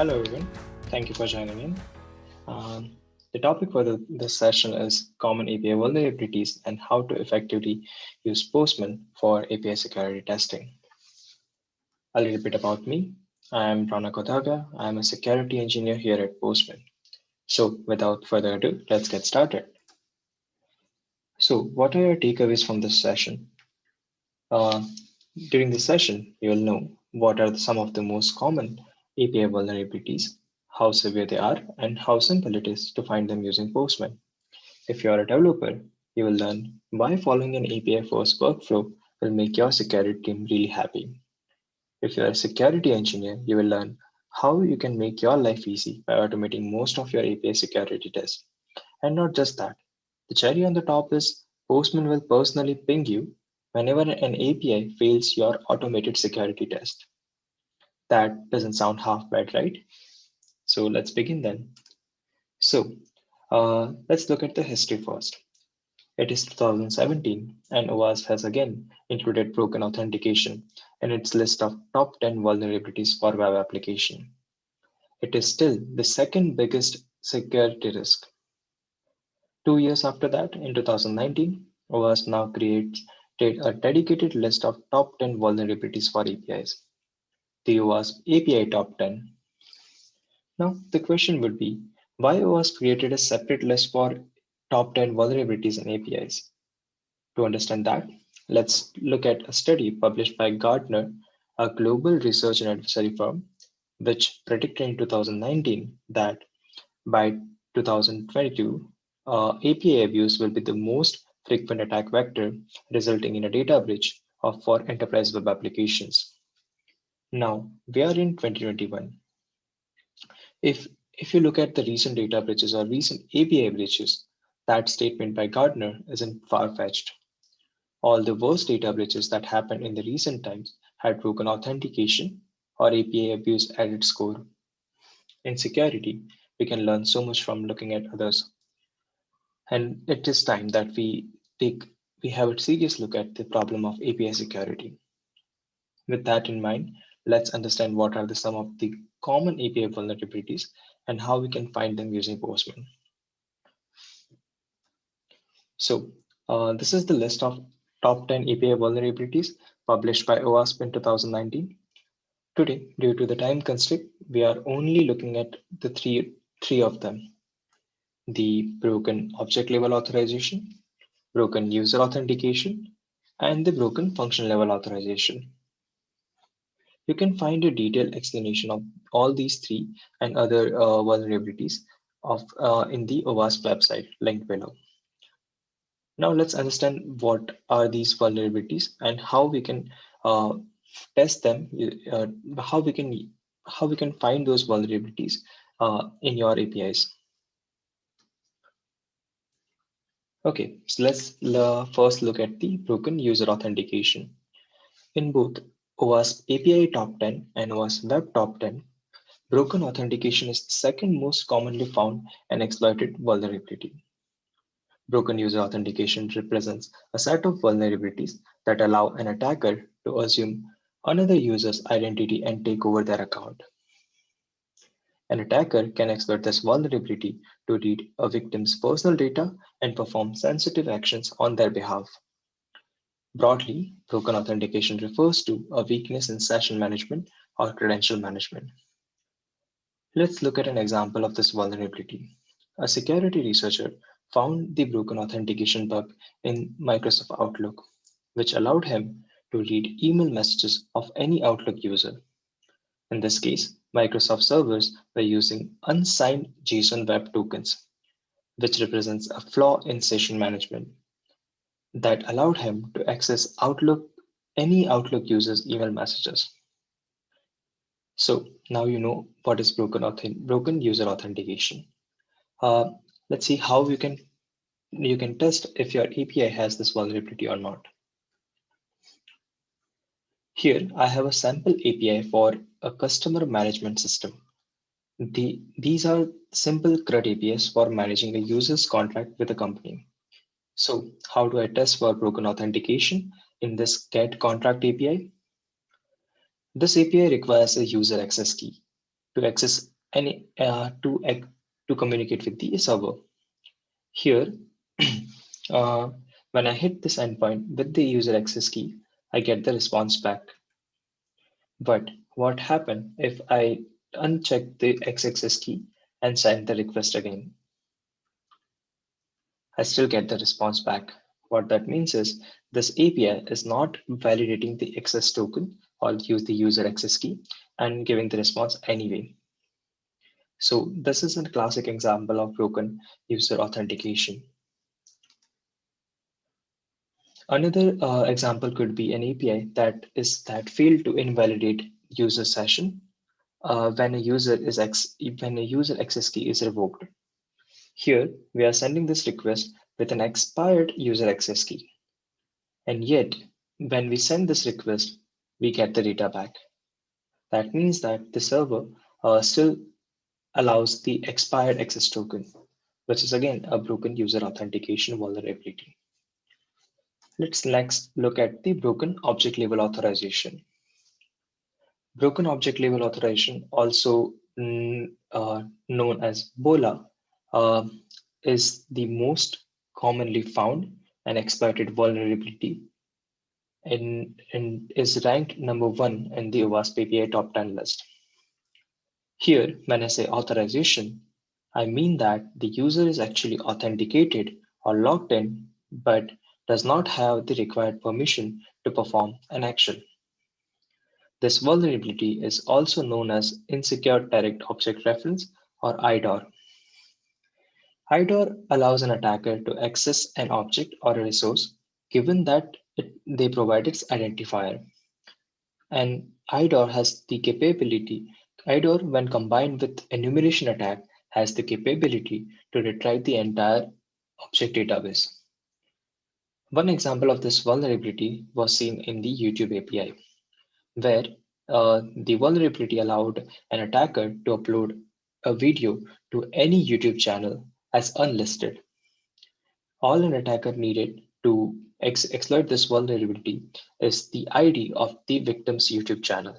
Hello everyone, thank you for joining in. The topic for this session is common API vulnerabilities and how to effectively use Postman for API security testing. A little bit about me. I am Rana Kothaga. I am a security engineer here at Postman. So without further ado, let's get started. So what are your takeaways from this session? Uh, During this session, you'll know what are some of the most common API vulnerabilities, how severe they are, and how simple it is to find them using Postman. If you are a developer, you will learn why following an API first workflow will make your security team really happy. If you are a security engineer, you will learn how you can make your life easy by automating most of your API security tests. And not just that, the cherry on the top is Postman will personally ping you whenever an API fails your automated security test. That doesn't sound half bad, right? So let's begin then. So let's look at the history first. It is 2017, and OWASP has again included broken authentication in its list of top 10 vulnerabilities for web application. It is still the second biggest security risk. 2 years after that, in 2019, OWASP now creates a dedicated list of top 10 vulnerabilities for APIs, the OWASP API Top 10. Now, the question would be, why OWASP created a separate list for top 10 vulnerabilities in APIs? To understand that, let's look at a study published by Gartner, a global research and advisory firm, which predicted in 2019 that by 2022, API abuse will be the most frequent attack vector, resulting in a data breach for enterprise web applications. Now, we are in 2021. If, if you look at the recent data breaches or recent API breaches, that statement by Gartner isn't far-fetched. All the worst data breaches that happened in the recent times had broken authentication or API abuse at its core. In security, we can learn so much from looking at others. And it is time that we have a serious look at the problem of API security. With that in mind, let's understand what are some of the common API vulnerabilities and how we can find them using Postman. So this is the list of top 10 API vulnerabilities published by OWASP in 2019. Today, due to the time constraint, we are only looking at the three of them: the broken object level authorization, broken user authentication, and the broken function level authorization. You can find a detailed explanation of all these three and other vulnerabilities in the OWASP website linked below. Now let's understand what are these vulnerabilities and how we can test them, how we can find those vulnerabilities in your APIs. Okay, so let's first look at the broken user authentication. In both OWASP API Top 10 and OWASP Web Top 10, broken authentication is the second most commonly found and exploited vulnerability. Broken user authentication represents a set of vulnerabilities that allow an attacker to assume another user's identity and take over their account. An attacker can exploit this vulnerability to read a victim's personal data and perform sensitive actions on their behalf. Broadly, broken authentication refers to a weakness in session management or credential management. Let's look at an example of this vulnerability. A security researcher found the broken authentication bug in Microsoft Outlook, which allowed him to read email messages of any Outlook user. In this case, Microsoft servers were using unsigned JSON web tokens, which represents a flaw in session management that allowed him to access any Outlook user's email messages. So now you know what is broken user authentication. Uh, let's see how you can test if your API has this vulnerability or not. Here I have a sample API for a customer management system. These are simple CRUD APIs for managing a user's contract with a company. So how do I test for broken authentication in this get contract API? This API requires a user access key. to access any to communicate with the server. Here, uh, when I hit this endpoint with the user access key, I get the response back. But what happened if I uncheck the x-access key and send the request again? I still get the response back. What that means is this API is not validating the access token or use the user access key and giving the response anyway. So this is a classic example of broken user authentication. Another example could be an API that failed to invalidate user session when a user access key is revoked. Here we are sending this request with an expired user access key, and yet when we send this request, we get the data back. That means that the server still allows the expired access token, which is again a broken user authentication vulnerability. Let's next look at the broken object level authorization. Broken object level authorization, also known as BOLA, uh, is the most commonly found and exploited vulnerability and is ranked #1 in the OWASP API top 10 list. Here, when I say authorization, I mean that the user is actually authenticated or logged in, but does not have the required permission to perform an action. This vulnerability is also known as Insecure Direct Object Reference or IDOR. IDOR allows an attacker to access an object or a resource given that they provide its identifier. And IDOR when combined with enumeration attack has the capability to retrieve the entire object database. One example of this vulnerability was seen in the YouTube API, where the vulnerability allowed an attacker to upload a video to any YouTube channel as unlisted. All an attacker needed to exploit this vulnerability is the ID of the victim's YouTube channel,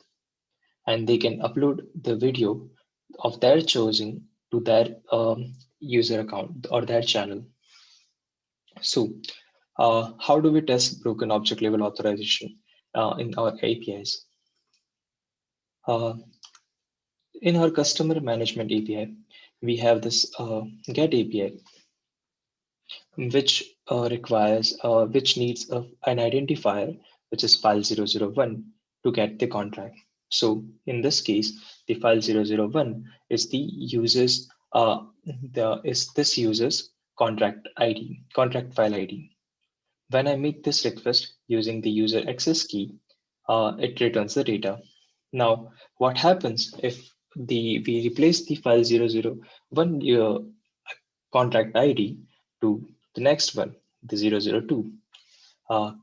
and they can upload the video of their choosing to their user account or their channel. So, how do we test broken object level authorization in our APIs? Uh, in our customer management API, we have this get API, which needs an identifier, which is file001 to get the contract. So in this case, the file001 is the user's this user's contract ID, contract file ID. When I make this request using the user access key, it returns the data. Now, what happens if we replace the file001 contract ID to the next one, the 002?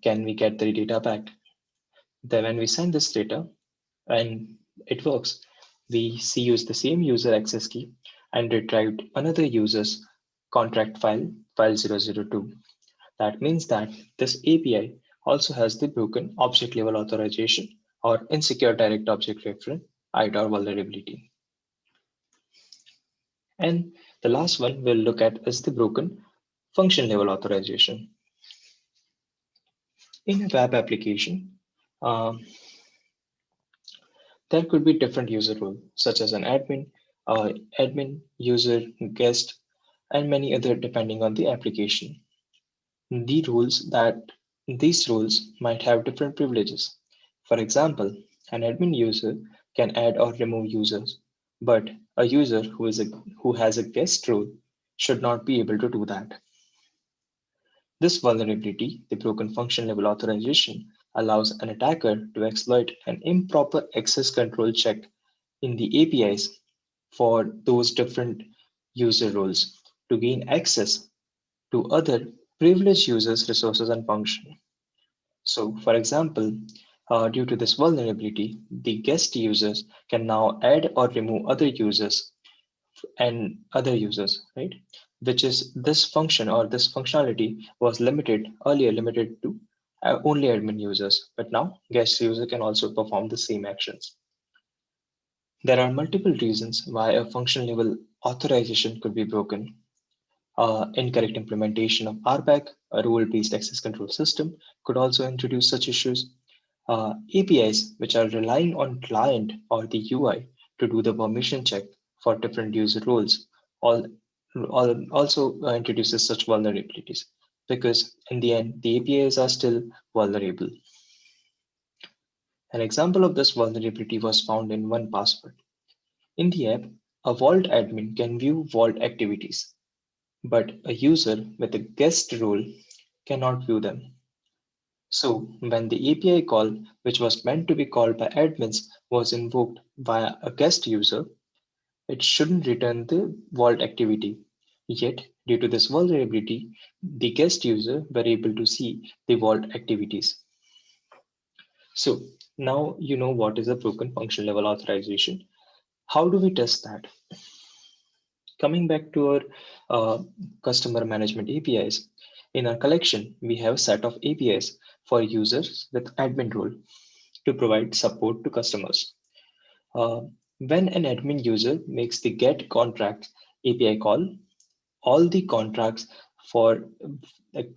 Can we get the data back? Then when we send this data and it works, we see use the same user access key and retrieved another user's contract file, file002. That means that this API also has the broken object level authorization or insecure direct object reference IDOR vulnerability. And the last one we'll look at is the broken function level authorization. In a web application, um, there could be different user roles, such as an admin, user, guest, and many other depending on the application. The rules that These roles might have different privileges. For example, an admin user can add or remove users, but a user who has a guest role should not be able to do that. This vulnerability, the broken function level authorization, allows an attacker to exploit an improper access control check in the APIs for those different user roles to gain access to other privileged users' resources and function. So, for example, due to this vulnerability, the guest users can now add or remove other users, right? Which is this function or this functionality was earlier limited to only admin users, but now guest user can also perform the same actions. There are multiple reasons why a function level authorization could be broken. Incorrect implementation of RBAC, a rule-based access control system, could also introduce such issues. APIs, which are relying on client or the UI to do the permission check for different user roles, also introduces such vulnerabilities because in the end, the APIs are still vulnerable. An example of this vulnerability was found in OnePassword. In the app, a vault admin can view vault activities, but a user with a guest role cannot view them. So when the API call, which was meant to be called by admins, was invoked via a guest user, it shouldn't return the vault activity. Yet, due to this vulnerability, the guest user were able to see the vault activities. So now you know what is a broken function level authorization. How do we test that? Coming back to our customer management APIs, in our collection, we have a set of APIs for users with admin role to provide support to customers. Uh, when an admin user makes the get contracts API call, all the contracts for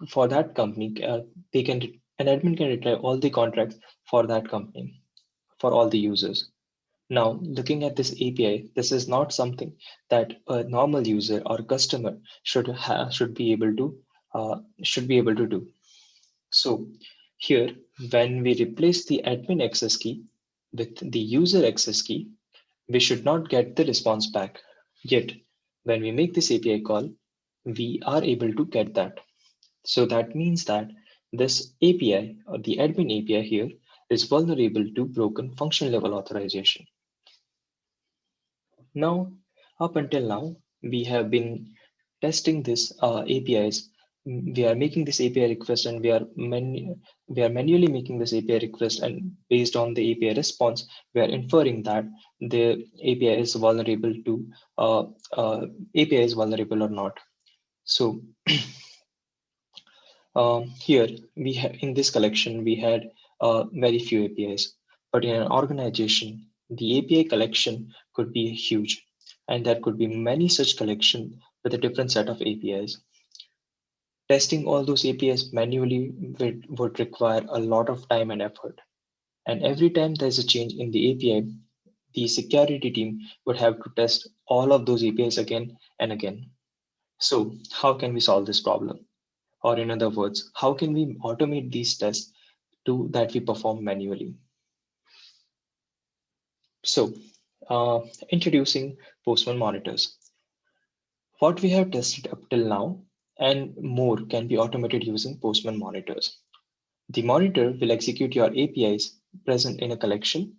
for that company, they can an admin can retrieve all the contracts for that company for all the users. Now, looking at this API, this is not something that a normal user or customer should be able to do. So here, when we replace the admin access key with the user access key, we should not get the response back. Yet, when we make this API call, we are able to get that. So that means that this API or the admin API here is vulnerable to broken function level authorization. Now, up until now, we have been testing this APIs. We are making this API request and we are manually making this API request, and based on the API response, we are inferring that the API is vulnerable to API is vulnerable or not. So here in this collection we had very few APIs, but in an organization the API collection could be huge, and there could be many such collection with a different set of APIs. Testing all those APIs manually would require a lot of time and effort. And every time there's a change in the API, the security team would have to test all of those APIs again and again. So how can we solve this problem? Or in other words, how can we automate these tests that we perform manually? So introducing Postman monitors. What we have tested up till now and more can be automated using Postman monitors. The monitor will execute your APIs present in a collection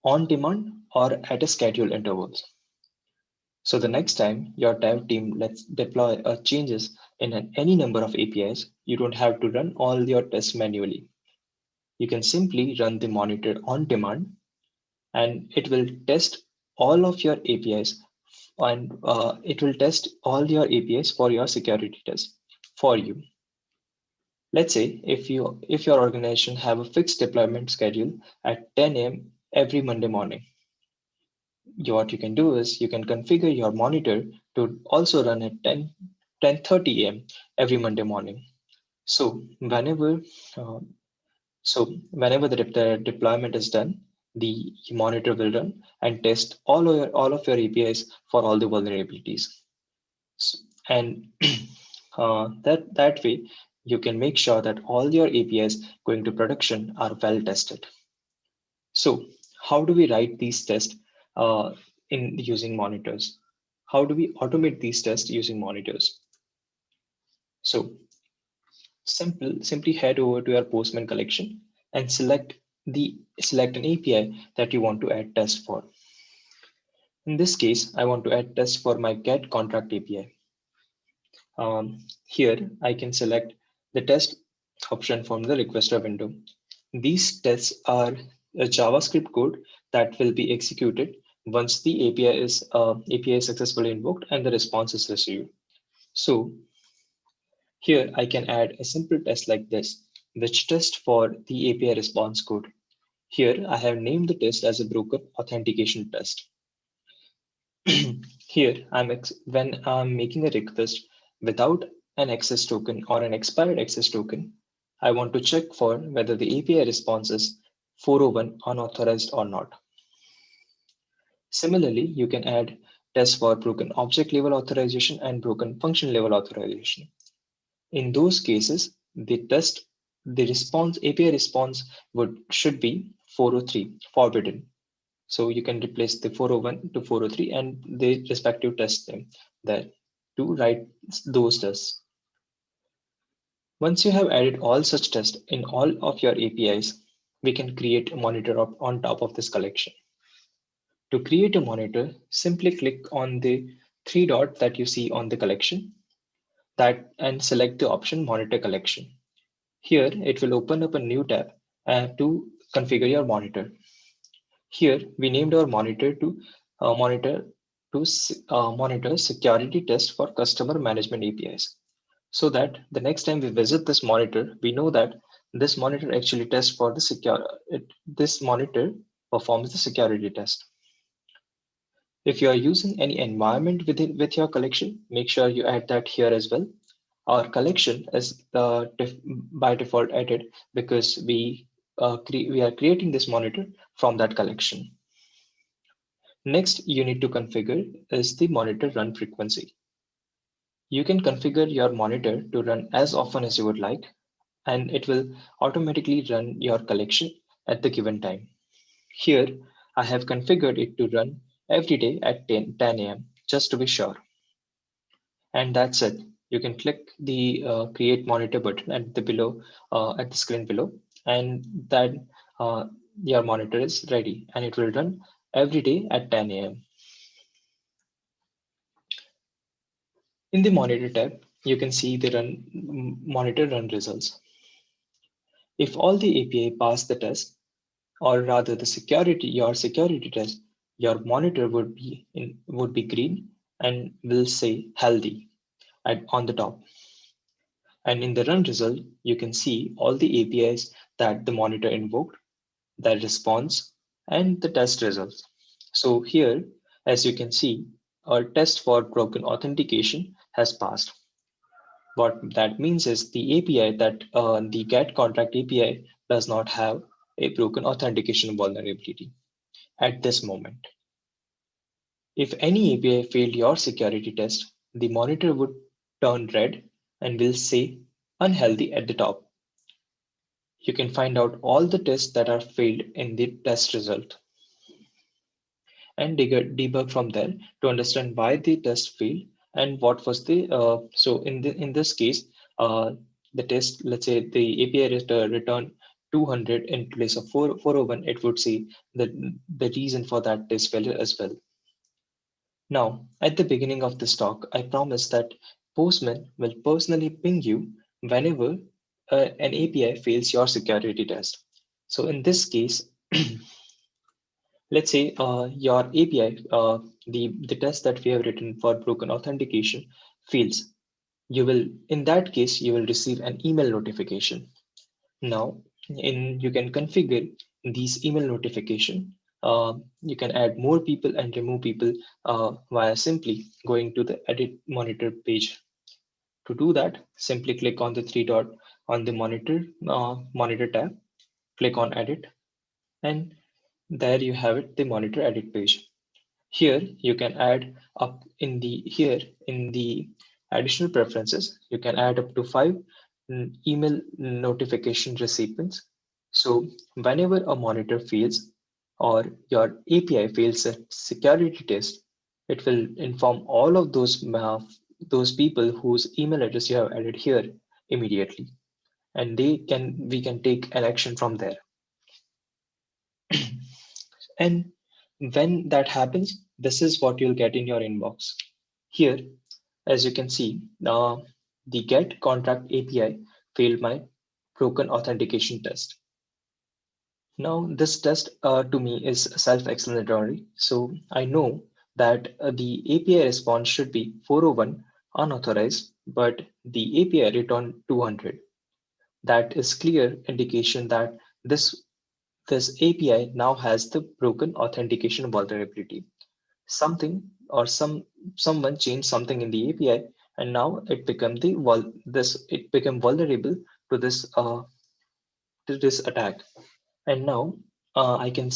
on demand or at a scheduled intervals. So the next time your dev team lets deploy changes in any number of APIs, you don't have to run all your tests manually. You can simply run the monitor on demand, and it will test all of your APIs, and it will test all your APIs for your security test for you. Let's say if your organization have a fixed deployment schedule at 10 a.m. every Monday morning, what you can do is you can configure your monitor to also run at 10:30 a.m. every Monday morning. So uh, whenever the deployment is done, the monitor will run and test all of your APIs for all the vulnerabilities. And that way, you can make sure that all your APIs going to production are well tested. So how do we write these tests in using monitors? How do we automate these tests using monitors? So simply head over to your Postman collection and select an API that you want to add test for. In this case, I want to add test for my get contract API. Here I can select the test option from the requester window. These tests are a JavaScript code that will be executed once the API is successfully invoked and the response is received. So here I can add a simple test like this, which tests for the API response code. Here, I have named the test as a broken authentication test. Here, when I'm making a request without an access token or an expired access token, I want to check for whether the API response is 401 unauthorized or not. Similarly, you can add tests for broken object level authorization and broken function level authorization. In those cases, the response API response should be 403 forbidden. So you can replace the 401 to 403 and the respective test name there to write those tests. Once you have added all such tests in all of your APIs, we can create a monitor on top of this collection. To create a monitor, simply click on the three dots that you see on the collection and select the option Monitor Collection. Here, it will open up a new tab to configure your monitor. Here, we named our monitor to monitor security test for customer management APIs, so that the next time we visit this monitor, we know that this monitor actually tests for the this monitor performs the security test. If you are using any environment with your collection, make sure you add that here as well. Our collection is by default added because we are creating this monitor from that collection. Next, you need to configure is the monitor run frequency. You can configure your monitor to run as often as you would like, and it will automatically run your collection at the given time. Here, I have configured it to run every day at 10 a.m. just to be sure. And that's it. You can click the create monitor button at the screen below, and then uh, your monitor is ready and it will run every day at 10 a.m. In the monitor tab, you can see the monitor run results. If all the API pass the test, or rather your security test, your monitor would be green and will say healthy on the top. And in the run result, you can see all the APIs that the monitor invoked, the response, and the test results. So here, as you can see, our test for broken authentication has passed. What that means is the API the GET contract API does not have a broken authentication vulnerability at this moment. If any API failed your security test, the monitor would turn red and will say unhealthy at the top. You can find out all the tests that are failed in the test result and debug from there to understand why the test failed and what was the so in this case the test, let's say the API return 200 in place of 401, it would say that the reason for that test failure as well. Now, at the beginning of this talk, I promised that Postman will personally ping you whenever an API fails your security test. So in this case, let's say your API, the test that we have written for broken authentication fails. In that case, you will receive an email notification. Now, you can configure these email notification. You can add more people and remove people via simply going to the edit monitor page. To do that, simply click on the three dot on the monitor tab, click on edit, and there you have it, the monitor edit page. Here you can add up in the additional preferences, you can add up to 5 email notification recipients. So whenever a monitor fails or your API fails a security test, it will inform all of those people whose email address you have added here immediately, and we can take an action from there. And when that happens, this is what you'll get in your inbox. Here, as you can see, the get contract API failed my broken authentication test. Now, this test to me is self-explanatory. So I know that the API response should be 401 unauthorized, but the API returned 200. That is clear indication that this this API now has the broken authentication vulnerability. Something or someone changed something in the API, and now it became it became vulnerable to this attack. And now I can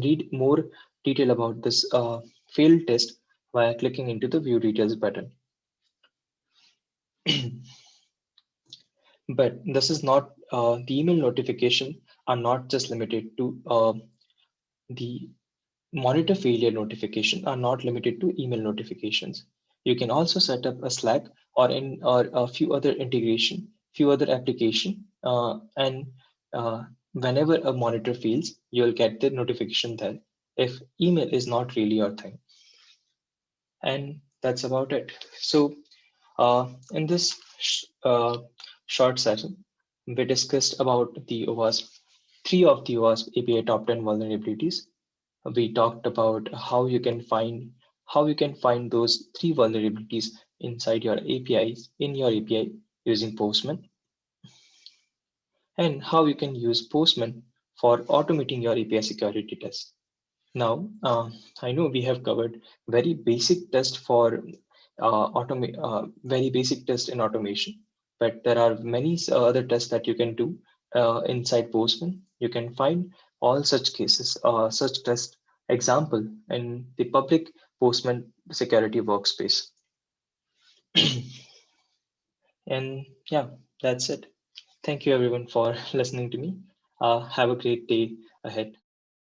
read more detail about this failed test by clicking into the view details button. But this is not the email notification are not just limited to the monitor failure notification are not limited to email notifications. You can also set up a Slack or a few other integration, few other application, and whenever a monitor fails, you'll get the notification there if email is not really your thing. And that's about it. So in this short session, we discussed about the OWASP, three of the OWASP API top 10 vulnerabilities. We talked about how you can find those three vulnerabilities inside your APIs in your API using Postman, and how you can use Postman for automating your API security tests. Now, I know we have covered very basic test for very basic test in automation, but there are many other tests that you can do inside Postman. You can find all such cases, such test example in the public Postman security workspace. And yeah, that's it. Thank you everyone for listening to me. Have a great day ahead.